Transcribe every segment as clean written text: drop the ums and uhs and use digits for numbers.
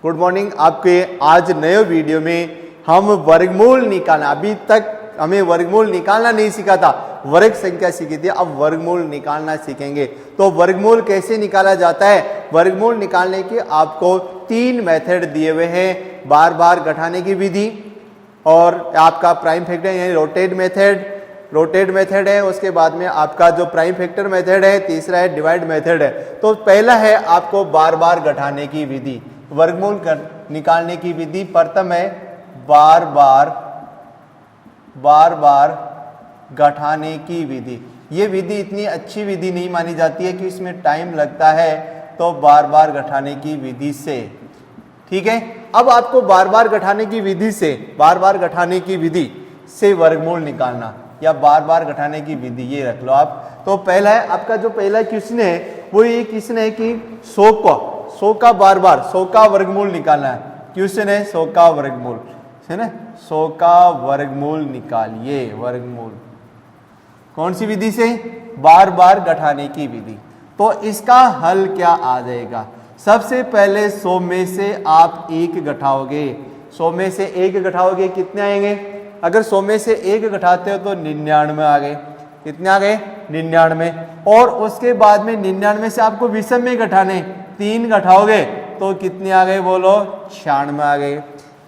Good morning. आपके आज नए वीडियो में हम वर्गमूल निकालना, अभी तक हमें वर्गमूल निकालना नहीं सीखा था, वर्ग संख्या सीखी थी, अब वर्गमूल निकालना सीखेंगे। तो वर्गमूल कैसे निकाला जाता है? वर्गमूल निकालने के आपको 3 मेथड दिए हुए हैं। बार बार घटाने की विधि और आपका प्राइम फैक्टर यानी रोटेट मेथड है। उसके बाद में आपका जो प्राइम फैक्टर मेथड है, तीसरा है डिवाइड मेथड है। तो पहला है आपको बार बार घटाने की विधि, वर्गमूल निकालने की विधि। प्रथम है बार बार घटाने की विधि। ये विधि इतनी अच्छी विधि नहीं मानी जाती है कि इसमें टाइम लगता है, तो बार बार घटाने की विधि से, ठीक है। अब आपको बार बार घटाने की विधि से वर्गमूल निकालना या बार बार घटाने की विधि, ये रख लो आप। तो पहला है आपका जो पहला क्वेश्चन है वो ये क्वेश्चन है कि 100 का वर्गमूल निकालना है। क्वेश्चन है 100 का वर्गमूल, है ना। 100 का वर्गमूल निकालिए। वर्गमूल कौन सी विधि से? बार बार घटाने की विधि। तो इसका हल क्या आ जाएगा? सबसे पहले 100 में से आप 1 घटाओगे। 100 में से 1 घटाओगे, कितने आएंगे? अगर 100 में से 1 घटाते हो तो 99 आ गए। कितने आ गए? 99। और उसके बाद में 99 से आपको विषम में घटाने, 3 घटाओगे तो कितने आ गए? बोलो, 96 आ गए।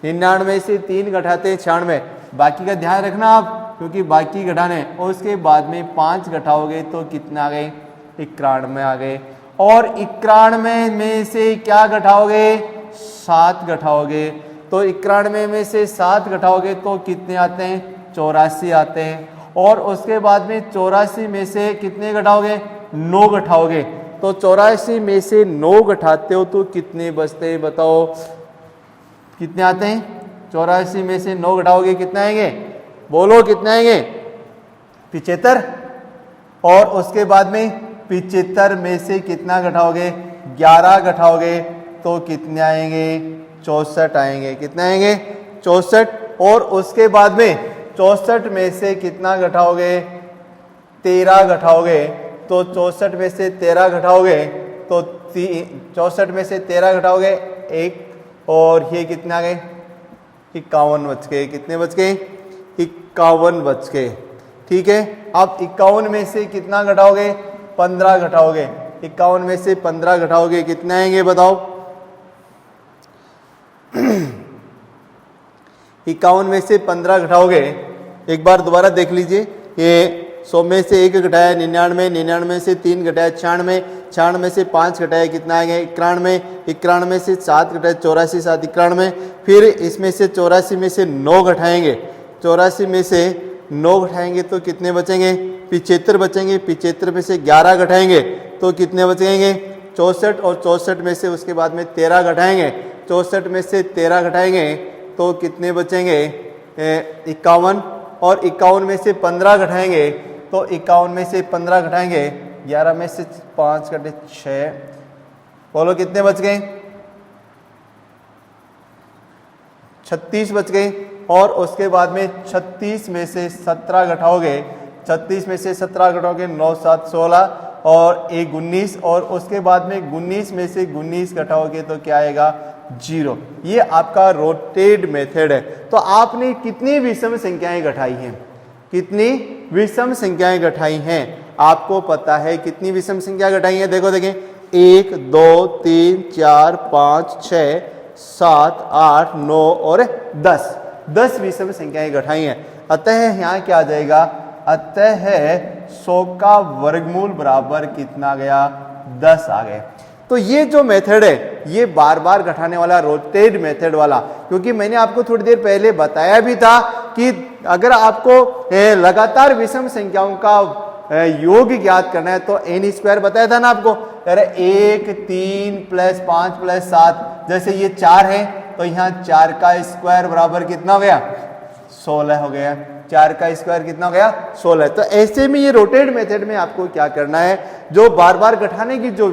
99 से 3 घटाते 96। बाकी का ध्यान रखना आप, क्योंकि बाकी घटाने। और उसके बाद में 5 घटाओगे तो कितना आ गए? 91 आ गए। और 91 में से क्या घटाओगे? 7 घटाओगे। तो 91 में से 7 घटाओगे तो कितने आते हैं? 84 आते हैं। और उसके बाद में 84 में से कितने घटाओगे? 9 घटाओगे। तो 84 में से 9 घटाते हो तो कितने बचते हैं? बताओ कितने आते हैं? 84 में से 9 घटाओगे कितने आएंगे? बोलो कितने आएंगे? 75। और उसके बाद में 75 में से कितना घटाओगे? 11 घटाओगे तो कितने आएंगे? 64 आएंगे। कितने आएंगे? 64। और उसके बाद में 64 में से कितना घटाओगे? 13 घटाओगे। तो 64 में से 13 घटाओगे तो 64 में से 13 घटाओगे 1, और ये कितने आ गए? 51 बच गए। कितने बच गए? 51 बच गए, ठीक है। अब 51 में से कितना घटाओगे? 15 घटाओगे। 51 में से 15 घटाओगे कितने आएंगे? बताओ। 51 में से 15 घटाओगे, एक बार दोबारा देख लीजिए। ये 100 में से 1 घटाया 99, 99 से 3 घटाया 96, 96 से 5 घटाया कितना आ गया? 91, 91 से 7 घटाया 84, 7 91। फिर इसमें से 84 में से 9 घटाएंगे। 84 में से 9 घटाएंगे तो कितने बचेंगे? 75 बचेंगे। 75 में से 11 घटाएंगे तो कितने बचेंगे? 64। और 64 में से उसके बाद में 13 घटाएंगे। 64 में से 13 घटाएंगे तो कितने बचेंगे? 51। और 51 में से 15 घटाएंगे तो 51 में से 15 घटाएंगे, 11 में से 5 घटे 6। बोलो कितने बच गए? 36 बच गए। और उसके बाद में 36 में से 17 घटाओगे। 36 में से 17 घटाओगे 9 7 16 और 1 19। और उसके बाद में 19 में से 19 घटाओगे तो क्या आएगा? 0। ये आपका रोटेट मेथड है। तो आपने कितनी विषम संख्याएं घटाई हैं? कितनी विषम संख्याएं घटाई हैं? आपको पता है कितनी विषम संख्या घटाई है? देखो देखें, 1 2 3 4 5 6 7 8 9 और 10 विषम संख्याएं घटाई हैं। अतः यहाँ क्या आ जाएगा? अतः 100 का वर्गमूल बराबर कितना गया? 10 आ गए। तो ये जो मेथड है, ये बार बार घटाने वाला रोटेट मेथड वाला, क्योंकि मैंने आपको थोड़ी देर पहले बताया भी था कि अगर आपको लगातार विषम संख्याओं का योग ज्ञात करना है तो n² बताया था ना आपको। अरे 1 3 + 5 + 7, जैसे ये 4 है तो यहाँ 4 का स्क्वायर बराबर कितना हो गया? 16 हो गया। 4 का स्क्वायर कितना हो गया? 16। तो ऐसे में ये रोटेट मेथड में आपको क्या करना है? जो बार बार घटाने की जो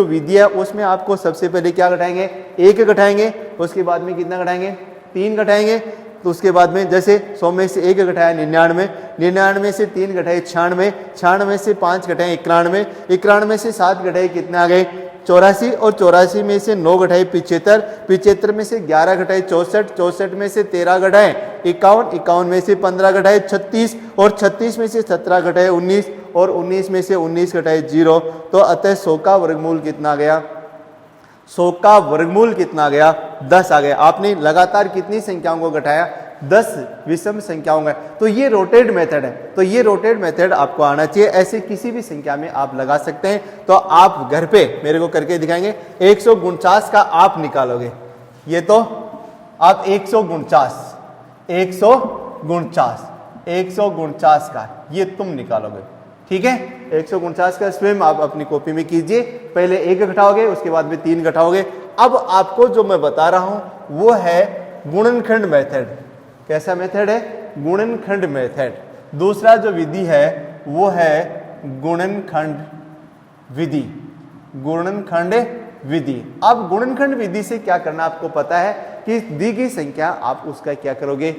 विधि है, उसमें आपको सबसे पहले क्या घटाएंगे? 1 घटाएंगे। उसके बाद में कितना घटाएंगे? 3 घटाएंगे। तो उसके बाद में जैसे 100 में से 1 घटाया 99, 99 से 3 घटाए 96, 96 से 5 घटाए 91, 91 से 7 घटाए कितना आ गए? 84 और 84 में से 9 घटाए 75, 75 में से 11 घटाए 64, 64 में से 13 घटाए 51, 51 में से 15 घटाए 36 और 36 में से 17 घटाए 19 और 19 में से 19 घटाए 0। तो अतः 100 का वर्गमूल कितना गया? 100 का वर्गमूल कितना गया? 10 आ गया। आपने लगातार कितनी संख्याओं को घटाया? 10 विषम संख्याओं का। तो ये रोटेट मेथड है, तो ये रोटेट मेथड आपको आना चाहिए। ऐसे किसी भी संख्या में आप लगा सकते हैं। तो आप घर पे मेरे को करके दिखाएंगे। 149 का आप निकालोगे, ये तो आप 149 का ये तुम निकालोगे, ठीक है। 149 का स्वयं आप अपनी कॉपी में कीजिए। पहले 1 घटाओगे, उसके बाद में 3 घटाओगे। अब आपको जो मैं बता रहा हूं वो है गुणनखंड मेथड। कैसा मेथड है? गुणनखंड मेथड। दूसरा जो विधि है वो है गुणनखंड विधि। गुणनखंड विधि। अब गुणनखंड विधि से क्या करना आपको पता है कि दी गई संख्या आप उसका क्या करोगे?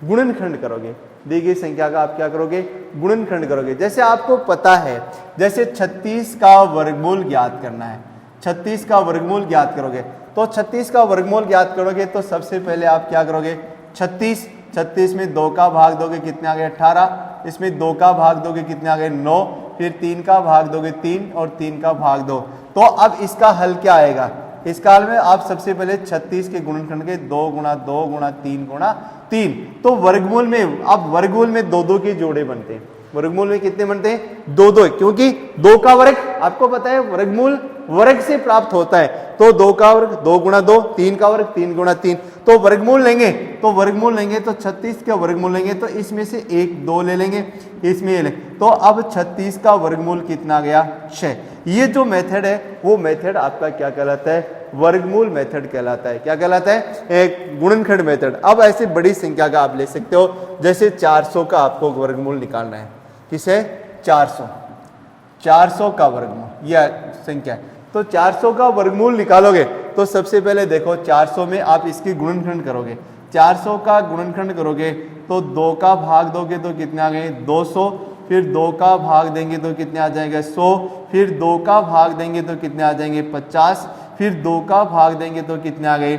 गुणनखंड करोगे। दी गई संख्या का आप क्या करोगे? गुणनखंड करोगे। जैसे आपको पता है, जैसे 36 का वर्गमूल ज्ञात करना है। 36 का वर्गमूल ज्ञात करोगे, तो 36 का वर्गमूल ज्ञात करोगे तो सबसे पहले आप क्या करोगे? 36 में 2 का भाग दोगे, कितने आ गए? 18। इसमें 2 का भाग दोगे, कितने आ गए? 9। फिर 3 का भाग दोगे, 3 और 3 का भाग 2। तो अब इसका हल क्या आएगा? इसका हल में आप सबसे पहले 36 के गुणनखंड के 2 गुणा 2 गुणा 3 गुणा 3। तो वर्गमूल में, अब वर्गमूल में 2-2 के जोड़े बनते हैं। वर्गमूल में कितने बनते हैं? 2-2, क्योंकि 2 का वर्ग आपको पता है वर्गमूल वर्ग से प्राप्त होता है। तो 2 का वर्ग 2 गुणा 2, 3 का वर्ग 3 गुणा 3। तो वर्गमूल लेंगे, तो 36 का वर्गमूल लेंगे तो इसमें से 1 2 ले लेंगे, इसमें ये ले। तो अब 36 का वर्गमूल कितना गया? 6। ये जो मेथड है वो मेथड आपका क्या कहलाता है? वर्गमूल मेथड कहलाता है। क्या कहलाता है? एक गुणनखंड मेथड। अब ऐसे बड़ी संख्या का आप ले सकते हो, जैसे 400 का आपको वर्गमूल निकालना है। किसे? 400 का वर्गमूल यह संख्या है। तो 400 का वर्गमूल निकालोगे तो सबसे पहले देखो 400 में आप इसकी गुणनखंड करोगे। 400 का गुणनखंड करोगे तो 2 का भाग दोगे तो कितने आ गए? 200। फिर 2 का भाग देंगे तो कितने आ जाएंगे? 100। फिर 2 का भाग देंगे तो कितने आ जाएंगे? 50। फिर 2 का भाग देंगे तो कितने आ गए?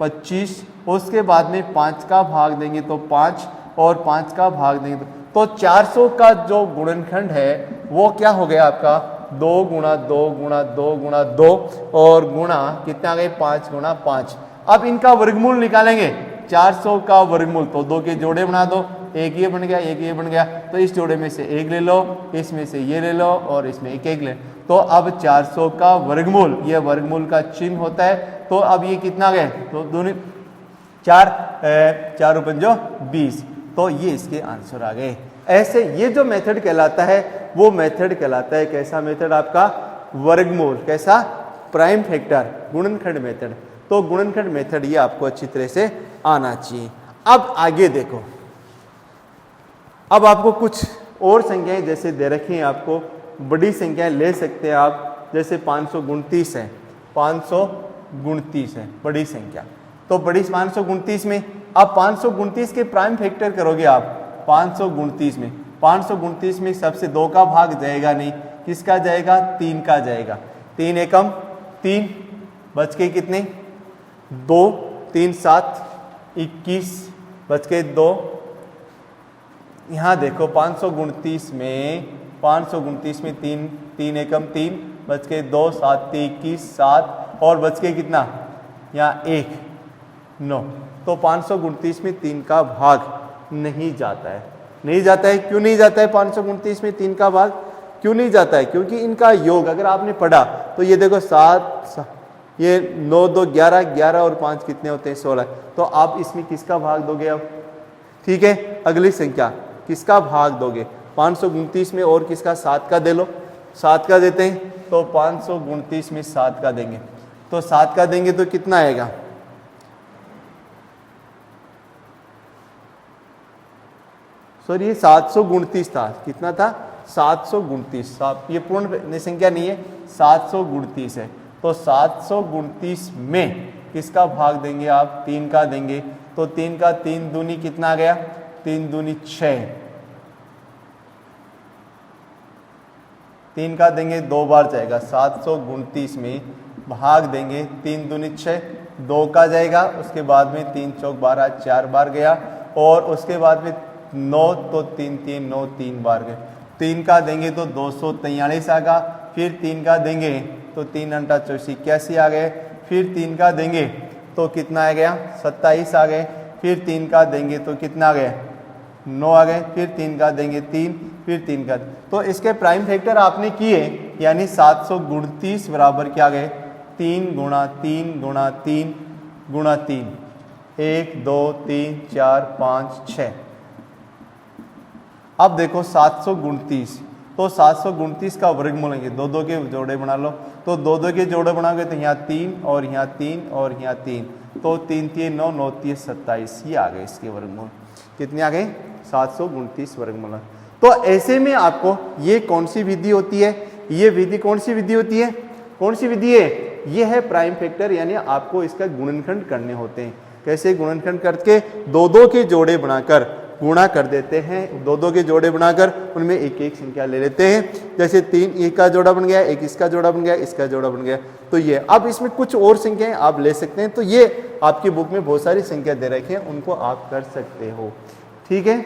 25। उसके बाद में 5 का भाग देंगे तो 5 और 5 का भाग देंगे तो 400 का जो गुणनखंड है वो क्या हो गया आपका? 2 गुणा 2 गुणा 2 गुणा 2 और गुणा कितने आ गए? 5 गुणा 5। अब इनका वर्गमूल निकालेंगे। 400 का वर्गमूल तो 2 के जोड़े बना दो, एक ये बन गया, एक ये बन गया। तो इस जोड़े में से 1 ले लो, इसमें से ये ले लो और इसमें 1 ले। तो अब 400 का वर्गमूल, ये वर्गमूल का चिन्ह होता है। तो अब ये कितना गए? तो दोनों 4 पंजो 20। तो ये इसके आंसर आ गए। ऐसे ये जो मेथड कहलाता है वो मेथड कहलाता है, कैसा मेथड आपका? वर्गमूल। कैसा? प्राइम फैक्टर, गुणनखंड मेथड। तो गुणनखंड मेथड ये आपको अच्छी तरह से आना चाहिए। अब आगे देखो, अब आपको कुछ और संख्याएं जैसे दे रखी हैं, आपको बड़ी संख्याएं ले सकते हैं आप। जैसे 529 है, 529 है बड़ी संख्या। तो बड़ी 529 में आप 529 के प्राइम फैक्टर करोगे आप 529 में। 529 में सबसे 2 का भाग जाएगा नहीं, किसका जाएगा? 3 का जाएगा। 3 एकम 3, बच के कितने? 2, 3 7 21, बच के 2। यहाँ देखो 529 में 3 एकम 3, बच के 2, 7 21 7 और बच के कितना? यहाँ 1 9। तो 529 में 3 का भाग नहीं जाता है। नहीं जाता है, क्यों नहीं जाता है? 529 में 3 का भाग क्यों नहीं जाता है? क्योंकि इनका योग अगर आपने पढ़ा तो ये देखो 7, ये 9 2 11, 11 और 5 कितने होते हैं? 16। तो आप इसमें किसका भाग दोगे अब? ठीक है, अगली संख्या किसका भाग दोगे? 529 में और किसका? 7 का दे लो। 7 का देते हैं तो 529 में 7 का देंगे, तो 7 का देंगे तो कितना आएगा? सॉरी, ये 729 था। कितना था? 729। ये पूर्ण संख्या नहीं है, 729 है। तो 729 में किसका भाग देंगे आप? 3 का देंगे। तो 3 का 3 दूनी कितना आ गया? 3 दूनी 6। 3 का देंगे 2 बार जाएगा, 729 में भाग देंगे 3 दूनी 6, 2 का जाएगा, उसके बाद में 3 चौक 12, 4 बार गया, और उसके बाद में 9 तो 3 3 9 3 बार गए। 3 का देंगे तो 243 आ गया, फिर 3 का देंगे तो 3 अंटा 84 81 आ गए, फिर 3 का देंगे तो कितना आ गया 27 आ गए, फिर 3 का देंगे तो कितना आ गया 9 आ गए, फिर 3 का देंगे 3, फिर 3 का, तो इसके प्राइम फैक्टर आपने किए, यानी 729 बराबर क्या गए 3 गुणा 3 गुणा 3 गुणा 3, 1 2 3 4 5 6। अब देखो 729, तो 729 का वर्गमूल लेंगे, 2 2 के जोड़े बना लो, तो 2 2 के जोड़े बनाओगे तो यहाँ 3 और यहाँ 3 और यहाँ 3, तो 3 3 9 9 3 27, ये आ गए इसके वर्गमूल। कितने आ गए 729 वर्गमूल। तो ऐसे में आपको ये कौन सी विधि होती है, ये विधि कौन सी विधि होती है, कौन सी विधि है, ये है प्राइम फैक्टर, यानी आपको इसका गुणनखंड करने होते हैं। कैसे गुणनखंड करके 2 2 के जोड़े बनाकर गुणा कर देते हैं, 2 2 के जोड़े बनाकर उनमें एक एक संख्या ले लेते हैं। जैसे 3 एक का जोड़ा बन गया, एक इसका जोड़ा बन गया, इसका जोड़ा बन गया, तो ये अब इसमें कुछ और संख्याएं आप ले सकते हैं। तो ये आपकी बुक में बहुत सारी संख्या दे रखी है, उनको आप कर सकते हो। ठीक है,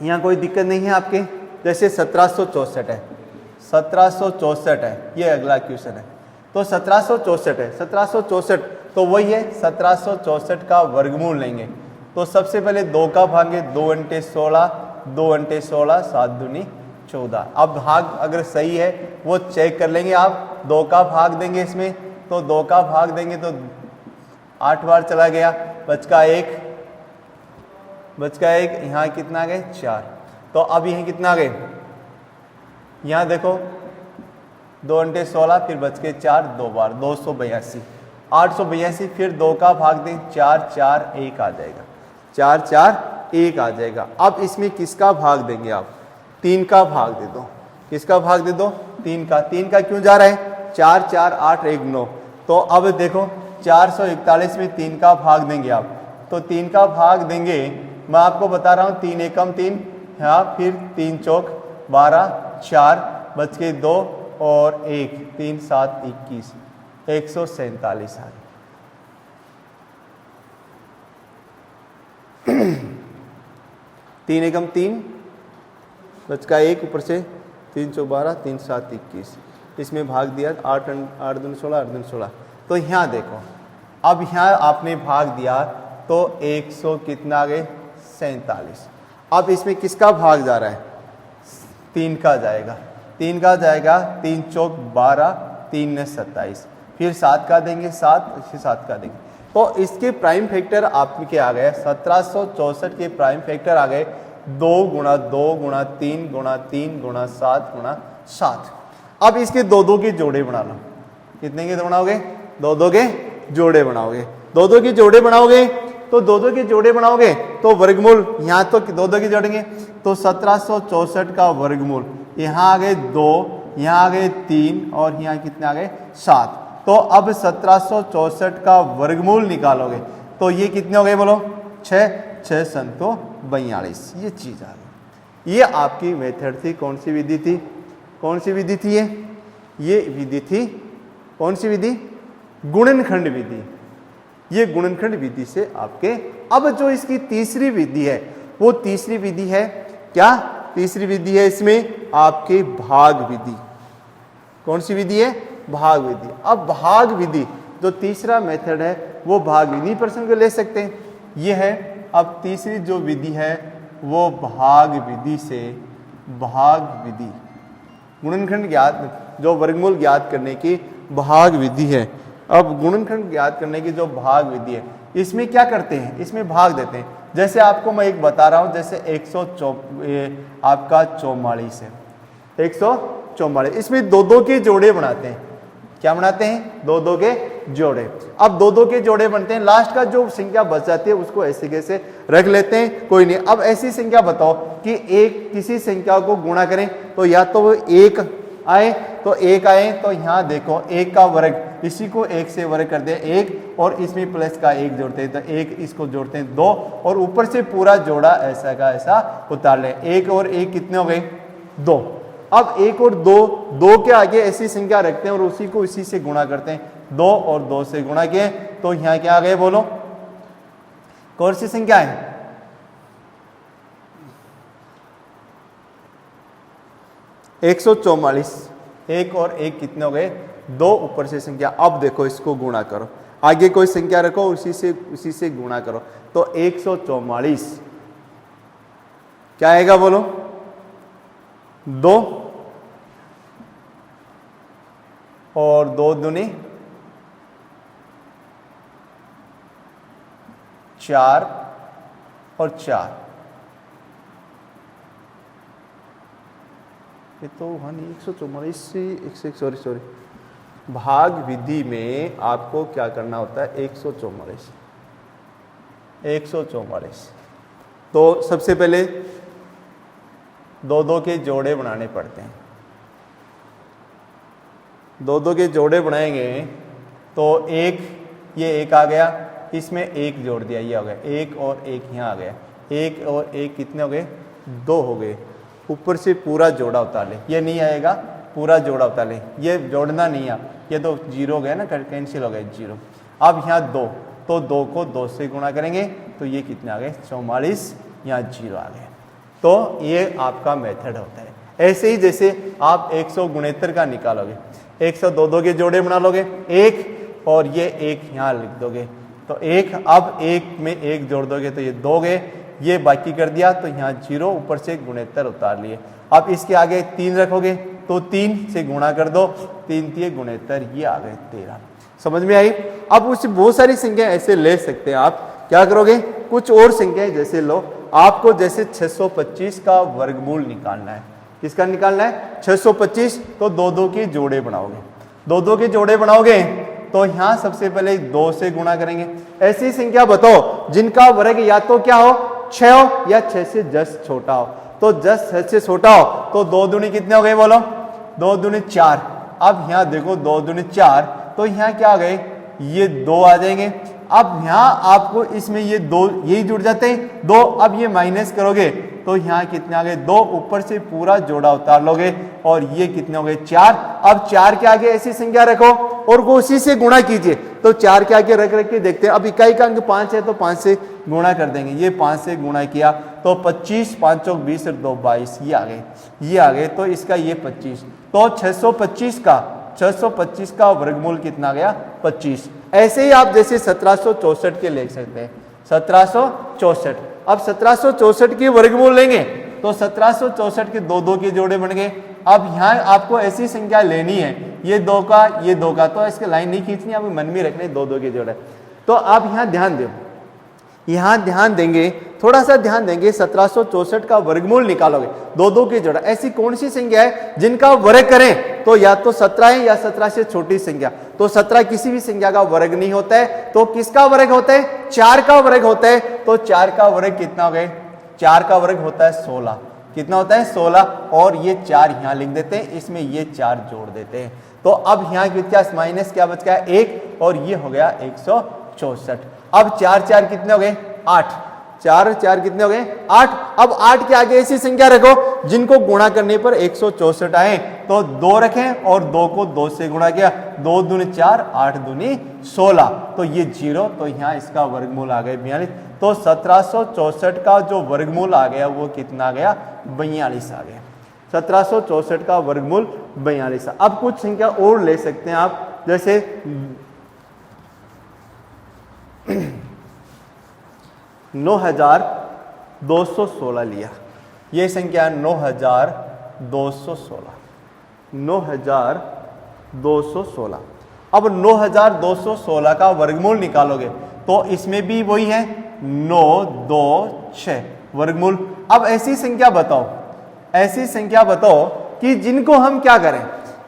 यहाँ कोई दिक्कत नहीं है आपके। जैसे 1764 है, 1764 है, ये अगला क्वेश्चन है। तो 1764 है, 1764 तो वही है 1764 का वर्गमूल लेंगे। तो सबसे पहले 2 का भागेंगे, 2 अंटे 16, 2 अंटे 16, 7 दूनी 14। अब भाग अगर सही है वो चेक कर लेंगे आप। 2 का भाग देंगे इसमें, तो 2 का भाग देंगे तो 8 बार चला गया, बच का 1, यहाँ कितना आ गए 4। तो अब यहीं कितना आ गए, यहाँ देखो 2 अंटे 16, फिर बच के 4, 2 बार 282, 882, फिर 2 का भाग दें 4 4 1 आ जाएगा, 4 4 1 आ जाएगा। अब इसमें किसका भाग देंगे आप, 3 का भाग दे दो। किसका भाग दे दो, 3 का। 3 का क्यों जा रहा है, 4 4 8 1 9। तो अब देखो 441 में 3 का भाग देंगे आप, तो 3 का भाग देंगे, मैं आपको बता रहा हूँ 3 एकम 3, हाँ, फिर 3 चौक 12, 4 बच के 2 और 1, 3 7 21, 147 आ गए। 3 एकम 3, बच का 1, ऊपर से 3 चौक 12, 3 7 21, इसमें भाग दिया 8 8 दूनी 16, 8 दूनी 16। तो यहाँ देखो, अब यहाँ आपने भाग दिया तो 100 कितना आ गए 47। अब इसमें किसका भाग जा रहा है, 3 का जाएगा, 3 का जाएगा, 3 चौक 12, 3 ने 27, फिर 7 का देंगे 7, फिर 7 का देंगे। तो इसके प्राइम फैक्टर आपके आ गए 1764 के प्राइम फैक्टर आ गए 2 गुणा 2 गुणा 3 गुणा 3 गुणा 7 गुणा 7। अब इसके 2 2 के जोड़े बना लो। कितने के बनाओगे, 2 2 के जोड़े बनाओगे। 2 2 के जोड़े बनाओगे तो 2 2 के जोड़े बनाओगे तो वर्गमूल, यहाँ तो 2 2 के जोड़ेंगे तो 1764 का वर्गमूल, यहाँ आ गए 2, यहाँ आ गए 3 और यहाँ कितने आ गए 7। तो अब 1764 का वर्गमूल निकालोगे तो ये कितने हो गए बोलो, 6 6 संतो 42, ये चीज आ गई। ये आपकी मेथड थी, कौन सी विधि थी, कौन सी विधि थी ये विधि थी, कौन सी विधि, गुणनखंड विधि। ये गुणनखंड विधि से आपके, अब जो इसकी तीसरी विधि है वो तीसरी विधि है क्या, तीसरी विधि है इसमें आपके भाग विधि। कौन सी विधि है, भाग विधि। अब भाग विधि जो तीसरा मेथड है वो भाग विधि प्रश्न को ले सकते हैं, ये है। अब तीसरी जो विधि है वो भाग विधि से, भाग विधि, गुणनखंड ज्ञात, जो वर्गमूल ज्ञात करने की भाग विधि है। अब गुणनखंड ज्ञात करने की जो भाग विधि है, इसमें क्या करते हैं, इसमें भाग देते हैं। जैसे आपको मैं एक बता रहा हूं, जैसे आपका 44 है, 144, इसमें 2 2 के जोड़े बनाते हैं। क्या बनाते हैं, 2 2 के जोड़े। अब 2 2 के जोड़े बनते हैं, लास्ट का जो संख्या बच जाती है उसको ऐसे कैसे रख लेते हैं, कोई नहीं। अब ऐसी संख्या बताओ कि एक किसी संख्या को गुणा करें तो या तो वो 1 आए, तो 1 आए, तो यहाँ देखो 1 का वर्ग, इसी को 1 से वर्ग कर दे 1, और इसमें प्लस का 1 जोड़ते हैं तो 1, इसको जोड़ते हैं 2, और ऊपर से पूरा जोड़ा ऐसा का ऐसा उतार लें। 1 और 1 कितने हो गए, 2। अब 1 और 2, 2 के आगे ऐसी संख्या रखते हैं और उसी को इसी से गुणा करते हैं। 2 और 2 से गुणा किए तो यहां क्या आ गए बोलो, कौन सी संख्या है? 144। 1 और 1 कितने हो गए? 2 ऊपर से संख्या। अब देखो इसको गुणा करो, आगे कोई संख्या रखो उसी से गुणा करो तो 144 क्या आएगा बोलो? 2 और 2 दूनी 4 और 4, ये तो 144 से सॉरी भाग विधि में आपको क्या करना होता है? 144। तो सबसे पहले 2-2 के जोड़े बनाने पड़ते हैं। 2-2 के जोड़े बनाएंगे तो एक, ये 1 आ गया, इसमें 1 जोड़ दिया, ये हो गया 1 और 1 यहाँ आ गया, 1 और 1 कितने हो गए? 2 हो गए। ऊपर से पूरा जोड़ा उतार ले, ये नहीं आएगा, पूरा जोड़ा उतार ले, ये जोड़ना नहीं है, ये तो 0 हो गया ना, कैंसिल हो गए 0। अब यहाँ 2, तो 2 को 2 से गुणा करेंगे तो ये कितने आ गए? 44, यहाँ 0 आ गए। तो ये आपका मेथड होता है। ऐसे ही जैसे आप 169 का निकालोगे, 102 के जोड़े बना लोगे, 1 और ये 1 यहाँ लिख दोगे तो 1, अब 1 में 1 जोड़ दोगे तो ये 2 गए, ये बाकी कर दिया तो यहाँ 0, ऊपर से 69 उतार लिए। अब इसके आगे 3 रखोगे तो 3 से गुणा कर दो, 3 3 69, ये आ गए 13। समझ में आई? अब उससे बहुत सारी संख्या ऐसे ले सकते हैं। आप क्या करोगे? कुछ और संख्याएं जैसे लो, आपको जैसे 625 का वर्गमूल निकालना है। किसका निकालना है? 625। तो 2-2 के जोड़े बनाओगे, 2-2 के जोड़े बनाओगे तो यहां सबसे पहले 2 से गुणा करेंगे। ऐसी संख्या बताओ जिनका वर्ग या तो क्या हो? 6 हो या 6 से जस्ट छोटा हो। तो जस्ट 6 से छोटा हो तो 2 दूनी कितने हो गए बोलो? 2 दूनी 4। अब यहाँ देखो 2 दूनी 4, तो यहाँ क्या आ गए? ये 2 आ जाएंगे। अब यहाँ आपको इसमें ये 2 यही जुड़ जाते हैं 2। अब ये माइनस करोगे तो यहाँ कितने आ गए? 2, ऊपर से पूरा जोड़ा उतार लोगे और ये कितने हो गए? 4। अब 4 के आगे ऐसी संख्या रखो और वो उसी से गुणा कीजिए। तो 4 के आगे रख के देखते हैं। अब इकाई का अंक 5 है तो 5 से गुणा कर देंगे। ये 5 से गुणा किया तो 25, 5 चौक 20 और 2 22, ये आ गए। तो इसका ये 25, तो 625 का वर्गमूल कितना गया? 25। ऐसे ही आप जैसे 1764 के ले सकते हैं। 1764, अब 1764 के वर्गमूल लेंगे तो 1764 के 2-2 के जोड़े बन गए। अब यहाँ आपको ऐसी संख्या लेनी है, ये 2 का, ये 2 का, तो इसके लाइन नहीं खींचनी, आप मन में रखने 2-2 के जोड़े। तो आप यहाँ ध्यान दो, यहाँ ध्यान देंगे, थोड़ा सा ध्यान देंगे। 1764 का वर्गमूल निकालोगे, 2-2 के जोड़ा। ऐसी कौन सी संख्या है जिनका वर्ग करें तो या तो 17 है या 17 से छोटी संख्या। तो 17 किसी भी संख्या का वर्ग नहीं होता है, तो किसका वर्ग होता है? 4 का वर्ग होता है। तो 4 का वर्ग कितना हो गए? 4 का वर्ग होता है 16। कितना होता है? 16। और ये 4 यहाँ लिख देते हैं, इसमें ये 4 जोड़ देते हैं। तो अब यहाँ क्या माइनस क्या बच गया? 1, और ये हो गया 164। अब 4-4 कितने हो गए? 8। 4-4 कितने हो गए? 8। अब 8 के आगे ऐसी संख्या रखो जिनको गुणा करने पर 164 आए। तो 2 रखें और 2 को 2 से गुणा किया, 2 दूनी 4, 8 दूनी 16, तो ये 0। तो यहाँ इसका वर्गमूल आ गए 42। तो 1764 का जो वर्गमूल आ गया वो कितना आ गया? 42 आ गया। 1764 का वर्गमूल 42। अब कुछ संख्या और ले सकते हैं आप, जैसे 9216 लिया। ये संख्या 9216, 9216। अब 9216 का वर्गमूल निकालोगे तो इसमें भी वही है 926 वर्गमूल। अब ऐसी संख्या बताओ कि जिनको हम क्या करें,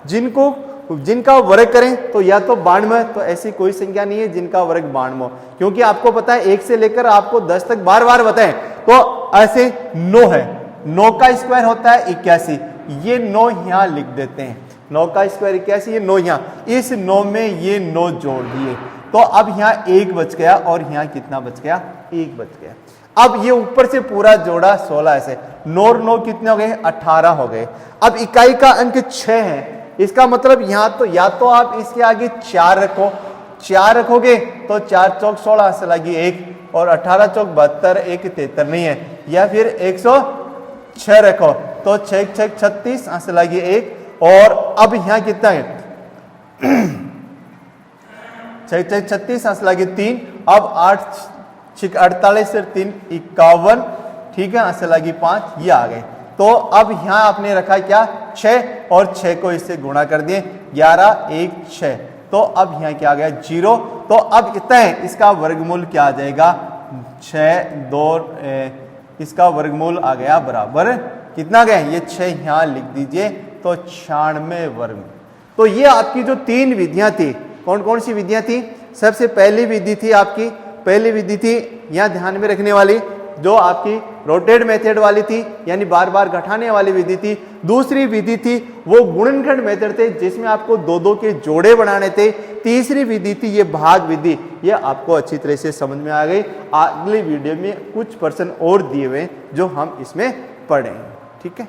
जिनका वर्ग करें तो या तो 92, तो ऐसी कोई संख्या नहीं है जिनका वर्ग 92, क्योंकि आपको पता है 1 से लेकर आपको 10 तक बार बार बताएं। तो ऐसे 9 है, 9 का स्क्वायर होता है 81, ये 9 यहाँ लिख देते हैं। 9 का स्क्वायर 81, ये 9 यहाँ, इस 9 में ये 9 जोड़ दिए तो अब यहाँ 1 बच गया और यहाँ कितना बच गया? 1 बच गया। अब ये ऊपर से पूरा जोड़ा 16 ऐसे 9 और 9 कितने हो गए 18 हो गए। अब इकाई का अंक 6 है, इसका मतलब यहाँ तो या तो आप इसके आगे 4 रखो, 4 रखोगे तो 4 चौक 16 से लगी 1 और 18 चौक 72 1 73 नहीं है, या फिर 106 रखो तो 6 6 36 से लगी 1 और अब यहाँ कितना है 6 6 36 से लगी 3, अब 8 6 48 से 3 51, ठीक है, से लगी 5, ये आ गए। तो अब यहाँ आपने रखा क्या 6 और 6 को इससे गुणा कर दिए 11 1 6, तो अब यहाँ क्या आ गया 0। तो अब इतना है, इसका वर्गमूल क्या आ जाएगा 6 2 इसका वर्गमूल आ गया बराबर कितना गया, ये 6 यहाँ लिख दीजिए तो 96 वर्ग। तो ये आपकी जो 3 विधियां थी, कौन कौन सी विधियां थी, सबसे पहली विधि थी आपकी, पहली विधि थी यहाँ ध्यान में रखने वाली जो आपकी रोटेट मेथड वाली थी, यानी बार बार घटाने वाली विधि थी। दूसरी विधि थी वो गुणनखंड मेथड थे जिसमें आपको 2-2 के जोड़े बनाने थे। तीसरी विधि थी ये भाग विधि, ये आपको अच्छी तरह से समझ में आ गई। अगली वीडियो में कुछ प्रश्न और दिए हुए जो हम इसमें पढ़ेंगे, ठीक है।